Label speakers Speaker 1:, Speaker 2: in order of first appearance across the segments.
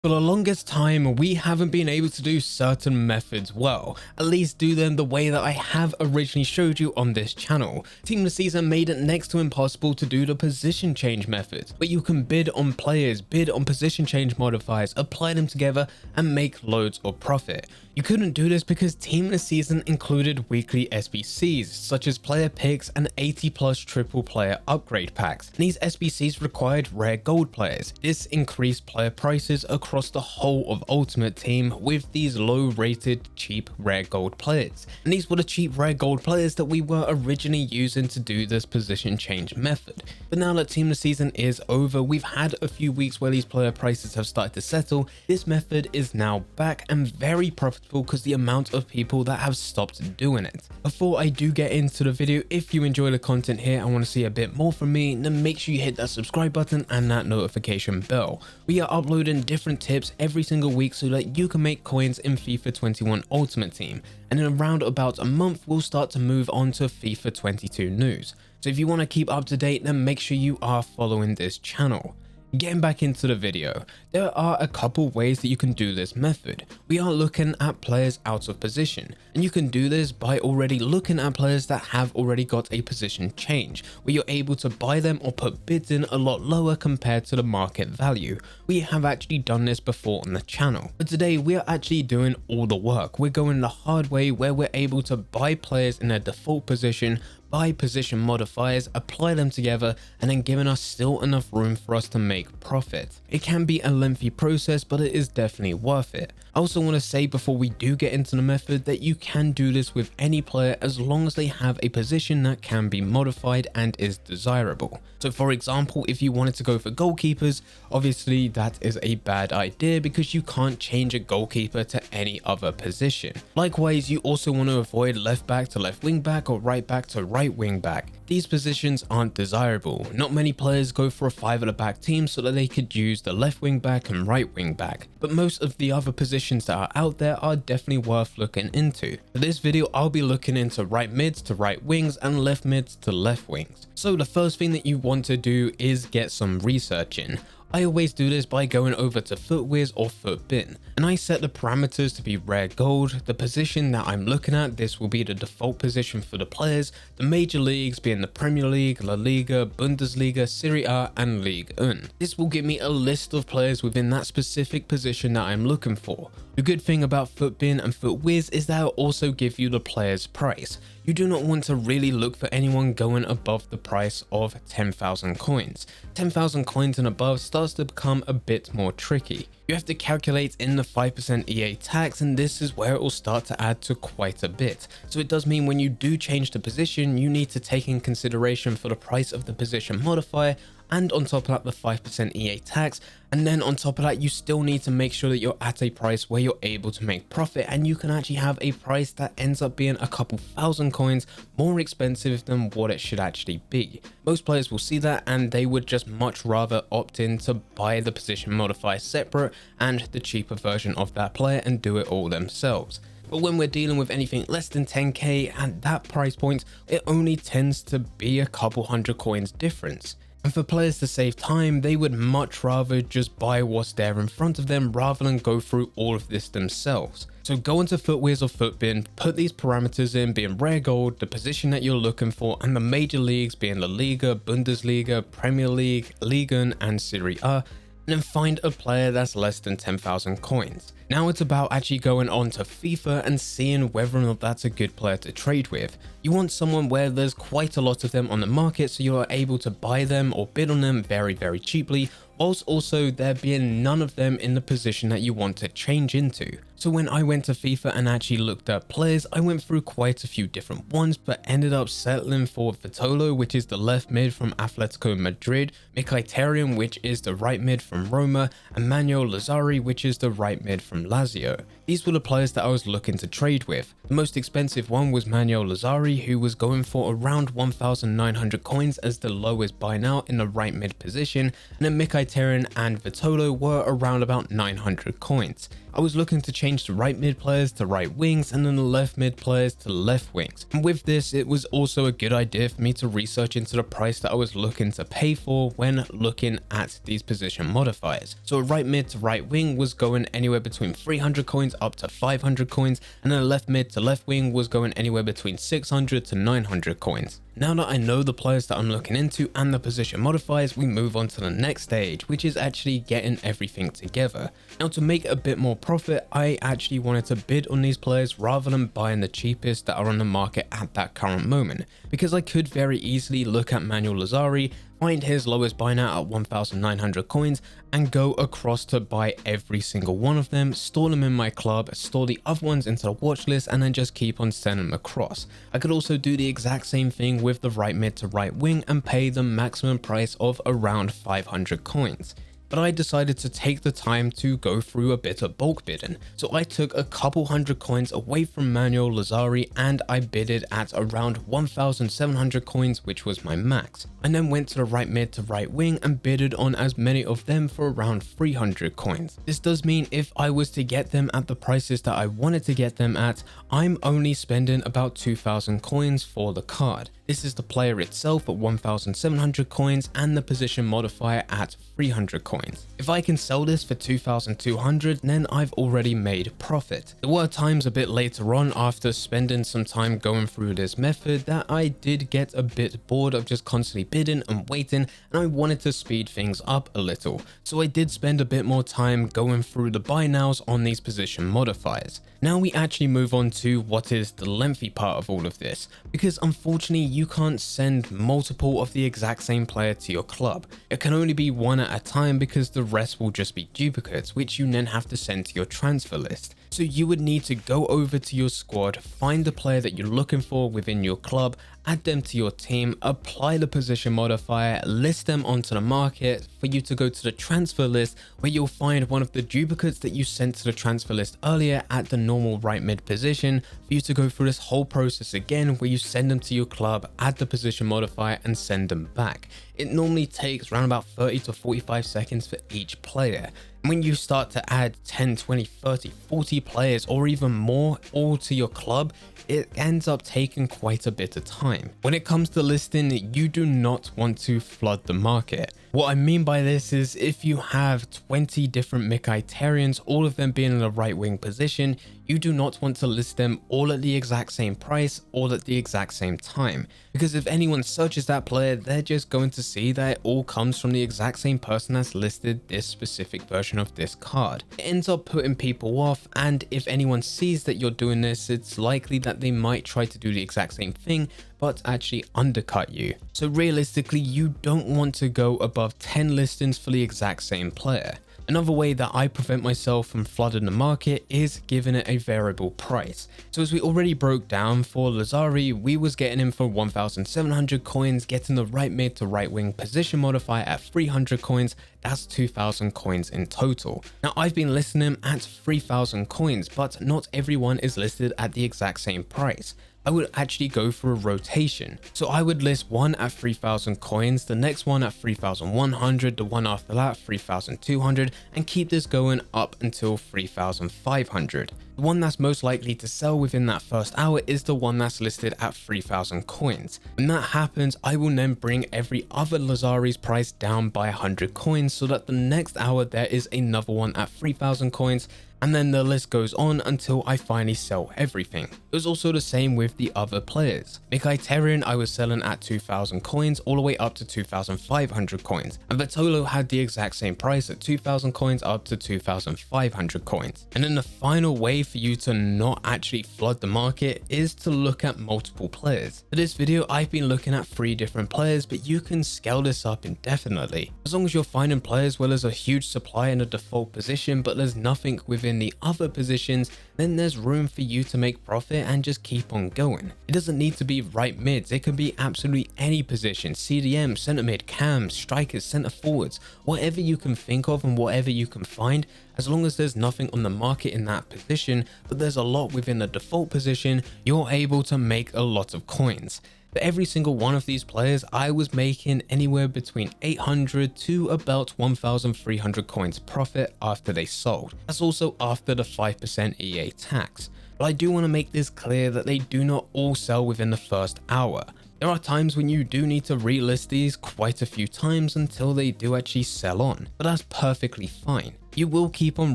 Speaker 1: For the longest time, we haven't been able to do certain methods well, at least do them the way that I have originally showed you on this channel. Team of the Season made it next to impossible to do the position change method, but you can bid on players, bid on position change modifiers, apply them together and make loads of profit. You couldn't do this because Team of the Season included weekly SBCs, such as player picks and 80+ triple player upgrade packs. And these SBCs required rare gold players. This increased player prices across the whole of Ultimate Team with these low rated cheap rare gold players. And these were the cheap rare gold players that we were originally using to do this position change method. But now that Team of the Season is over, we've had a few weeks where these player prices have started to settle. This method is now back and very profitable because the amount of people that have stopped doing it. Before I do get into the video, if you enjoy the content here and want to see a bit more from me, then make sure you hit that subscribe button and that notification bell. We are uploading different tips every single week so that you can make coins in FIFA 21 Ultimate Team, and in around about a month we'll start to move on to FIFA 22 news. So if you want to keep up to date, then make sure you are following this channel. Getting back into the video, there are a couple ways that you can do this method. We are looking at players out of position, and you can do this by already looking at players that have already got a position change, where you're able to buy them or put bids in a lot lower compared to the market value. We have actually done this before on the channel, but today we are actually doing all the work. We're going the hard way where we're able to buy players in their default position, buy position modifiers, apply them together, and then giving us still enough room for us to make profit. It can be a lengthy process, but it is definitely worth it. I also want to say before we do get into the method that you can do this with any player as long as they have a position that can be modified and is desirable. So for example, if you wanted to go for goalkeepers, obviously that is a bad idea because you can't change a goalkeeper to any other position. Likewise, you also want to avoid left back to left wing back or right back to right wing back. These positions aren't desirable. Not many players go for a 5 at the back team so that they could use the left wing back and right wing back, but most of the other positions that are out there are definitely worth looking into. For this video, I'll be looking into right mids to right wings and left mids to left wings. So the first thing that you want to do is get some research in. I always do this by going over to FootWiz or FootBin, and I set the parameters to be rare gold. The position that I'm looking at, this will be the default position for the players, the major leagues being the Premier League, La Liga, Bundesliga, Serie A and Ligue 1. This will give me a list of players within that specific position that I'm looking for. The good thing about FootBin and FootWiz is that it'll also give you the player's price. You do not want to really look for anyone going above the price of 10,000 coins. 10,000 coins and above starts to become a bit more tricky. You have to calculate in the 5% EA tax, and this is where it will start to add to quite a bit. So it does mean when you do change the position, you need to take in consideration for the price of the position modifier, and on top of that the 5% EA tax, and then on top of that you still need to make sure that you're at a price where you're able to make profit, and you can actually have a price that ends up being a couple thousand coins more expensive than what it should actually be. Most players will see that and they would just much rather opt in to buy the position modifier separate and the cheaper version of that player and do it all themselves. But when we're dealing with anything less than 10k at that price point, it only tends to be a couple hundred coins difference. And for players to save time, they would much rather just buy what's there in front of them rather than go through all of this themselves. So go into FootWiz or FootBin, put these parameters in being rare gold, the position that you're looking for, and the major leagues being La Liga, Bundesliga, Premier League, Ligue 1 and Serie A, and then find a player that's less than 10,000 coins. Now it's about actually going on to FIFA and seeing whether or not that's a good player to trade with. You want someone where there's quite a lot of them on the market so you are able to buy them or bid on them very cheaply, whilst also there being none of them in the position that you want to change into. So when I went to FIFA and actually looked at players, I went through quite a few different ones, but ended up settling for Vitolo, which is the left mid from Atletico Madrid, Mkhitaryan, which is the right mid from Roma, and Manuel Lazzari, which is the right mid from Lazio. these were the players that I was looking to trade with. The most expensive one was Manuel Lazzari, who was going for around 1,900 coins as the lowest buy now in the right mid position, and then Mkhitaryan and Vitolo were around about 900 coins. I was looking to change the right mid players to right wings and then the left mid players to left wings. And with this, it was also a good idea for me to research into the price that I was looking to pay for when looking at these position modifiers. So a right mid to right wing was going anywhere between 300 coins up to 500 coins, and then a left mid to left wing was going anywhere between 600 to 900 coins. Now that I know the players that I'm looking into and the position modifiers, we move on to the next stage, which is actually getting everything together. Now, to make a bit more profit, I actually wanted to bid on these players rather than buying the cheapest that are on the market at that current moment, because I could very easily look at Manuel Lazzari, find his lowest buy now at 1,900 coins, and go across to buy every single one of them, store them in my club, store the other ones into the watch list, and then just keep on sending them across. I could also do the exact same thing with the right mid to right wing and pay the maximum price of around 500 coins. But I decided to take the time to go through a bit of bulk bidding. So I took a couple hundred coins away from Manuel Lazzari and I bidded at around 1,700 coins, which was my max. I then went to the right mid to right wing and bidded on as many of them for around 300 coins. This does mean if I was to get them at the prices that I wanted to get them at, I'm only spending about 2,000 coins for the card. This is the player itself at 1,700 coins and the position modifier at 300 coins. If I can sell this for 2,200, then I've already made profit. There were times a bit later on after spending some time going through this method that I did get a bit bored of just constantly bidding and waiting, and I wanted to speed things up a little. So I did spend a bit more time going through the buy nows on these position modifiers. Now we actually move on to what is the lengthy part of all of this, because unfortunately you can't send multiple of the exact same player to your club. It can only be one at a time because the rest will just be duplicates, which you then have to send to your transfer list. So you would need to go over to your squad, find the player that you're looking for within your club, add them to your team, apply the position modifier, list them onto the market for you to go to the transfer list where you'll find one of the duplicates that you sent to the transfer list earlier at the normal right mid position, for you to go through this whole process again where you send them to your club, add the position modifier and send them back. It normally takes around about 30 to 45 seconds for each player. When you start to add 10, 20, 30, 40 players or even more all to your club, it ends up taking quite a bit of time. When it comes to listing, you do not want to flood the market. What I mean by this is if you have 20 different Mkhitaryan's, all of them being in the right wing position, you do not want to list them all at the exact same price, all at the exact same time. Because if anyone searches that player, they're just going to see that it all comes from the exact same person that's listed this specific version of this card. It ends up putting people off, and if anyone sees that you're doing this, it's likely that they might try to do the exact same thing, but actually undercut you. So realistically, you don't want to go above 10 listings for the exact same player. Another way that I prevent myself from flooding the market is giving it a variable price. So as we already broke down, for Lazzari, we was getting him for 1,700 coins, getting the right mid to right wing position modifier at 300 coins, that's 2,000 coins in total. Now I've been listing him at 3,000 coins, but not everyone is listed at the exact same price. I would actually go for a rotation. So I would list one at 3,000 coins, the next one at 3,100, the one after that 3,200, and keep this going up until 3,500. The one that's most likely to sell within that first hour is the one that's listed at 3,000 coins. When that happens, I will then bring every other Lazzari's price down by 100 coins so that the next hour there is another one at 3,000 coins, and then the list goes on until I finally sell everything. It was also the same with the other players. Mkhitaryan I was selling at 2,000 coins all the way up to 2,500 coins, and Vitolo had the exact same price at 2,000 coins up to 2,500 coins. And then the final way for you to not actually flood the market is to look at multiple players. For this video, I've been looking at 3 different players, but you can scale this up indefinitely. As long as you're finding players where there's a huge supply in a default position, but there's nothing within the other positions, then there's room for you to make profit and just keep on going. It doesn't need to be right mids, it can be absolutely any position: CDM, centre mid, cams, strikers, centre forwards, whatever you can think of and whatever you can find. As long as there's nothing on the market in that position, but there's a lot within the default position, you're able to make a lot of coins. For every single one of these players, I was making anywhere between 800 to about 1,300 coins profit after they sold. That's also after the 5% EA tax. But I do want to make this clear that they do not all sell within the first hour. There are times when you do need to relist these quite a few times until they do actually sell on, but that's perfectly fine. You will keep on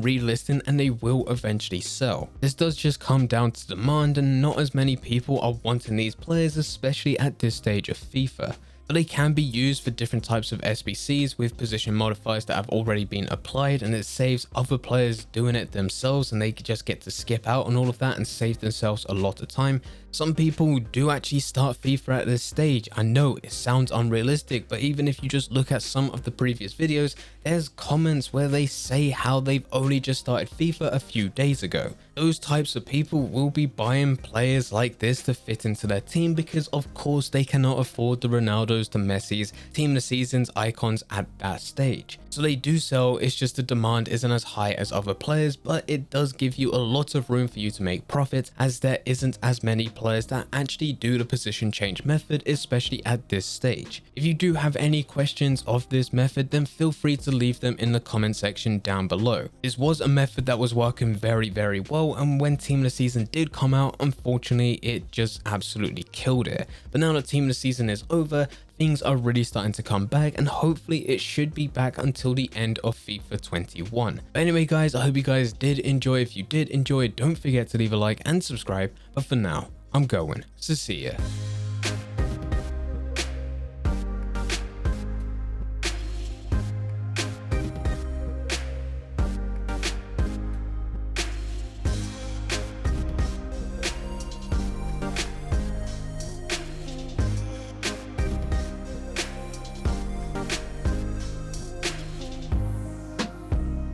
Speaker 1: relisting and they will eventually sell. This does just come down to demand, and not as many people are wanting these players, especially at this stage of FIFA. But they can be used for different types of SBCs with position modifiers that have already been applied, and it saves other players doing it themselves and they just get to skip out on all of that and save themselves a lot of time. Some people do actually start FIFA at this stage. I know it sounds unrealistic, but even if you just look at some of the previous videos, there's comments where they say how they've only just started FIFA a few days ago. Those types of people will be buying players like this to fit into their team because of course they cannot afford the Ronaldos, the Messis, team of the seasons icons at that stage. So they do sell, it's just the demand isn't as high as other players, but it does give you a lot of room for you to make profit as there isn't as many players that actually do the position change method, especially at this stage. If you do have any questions of this method, then feel free to leave them in the comment section down below. This was a method that was working very well, and when Team of the Season did come out, unfortunately it just absolutely killed it. But now that Team of the Season is over, things are really starting to come back, and hopefully it should be back until the end of FIFA 21. But anyway guys, I hope you guys did enjoy. If you did enjoy, don't forget to leave a like and subscribe. But for now, I'm going, so see ya.